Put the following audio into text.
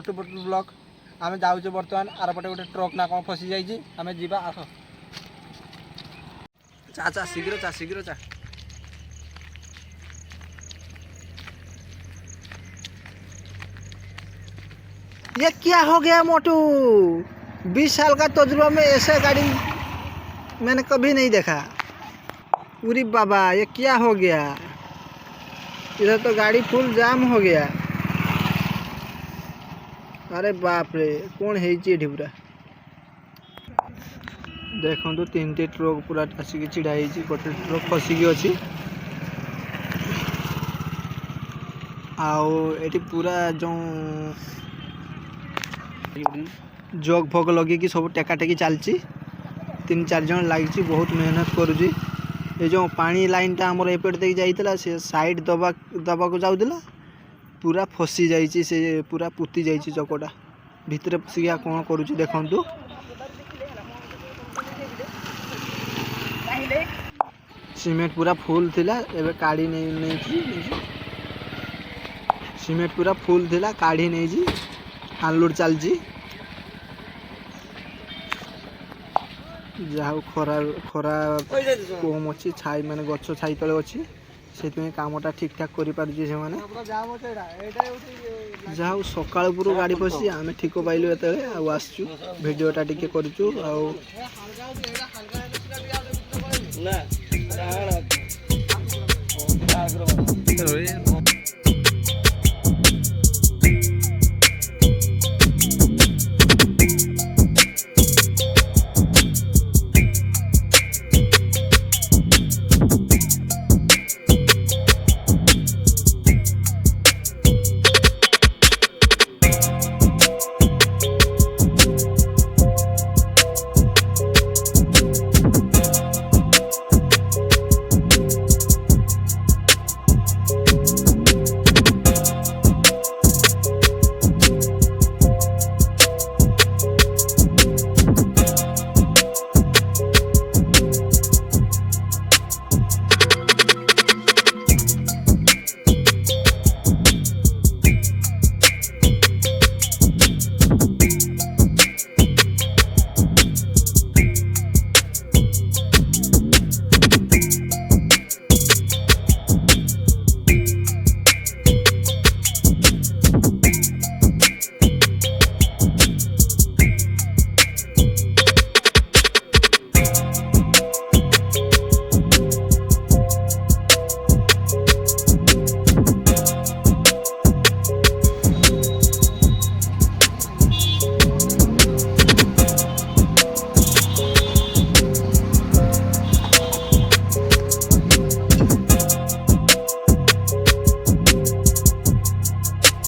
भट्टपुर block आम जाऊे बर्तमान आरपटे गोटे ट्रक ना कौन फसी जाइए आम जा आस चा चा शीघ्र चा शीघ्र चा ये क्या हो गया मोटू 20 साल का तजुर्बा में ऐसा गाड़ी मैंने कभी नहीं देखा। पूरी बाबा ये क्या हो गया, इधर तो गाड़ी फुल जाम हो गया। अरे बाप रे कौन है पूरा देखो तो 3टी ट्रक पूरा आसिक छिड़ा गोटे ट्रक फसिकी अच्छी आउ पूरा जो जग फग लगे सब टेका टेकी चलती 3-4 जन लगी बहुत मेहनत करुँची। ये जो पानी लाइन टा आमर एपट देख जाइला से साइड दबा को जाऊला पूरा फसी जाइए से पूरा पुति जाइए चकटा भितर पशिया कौन करुँची देखु सीमेंट पूरा फुल थिला एबे काढ़ी नहीं सीमेंट पूरा फुल थिला काढ़ी नहीं अनलोड चलची जहाँ खरा खरा कम अच्छी छाई माने गछ छाई तले अच्छी से कामटा ठीक ठाक कर जहाँ सकाल पूर्व गाड़ी पसी आम ठीक पाइलु ये आसचु भिडटा टी करूँ आ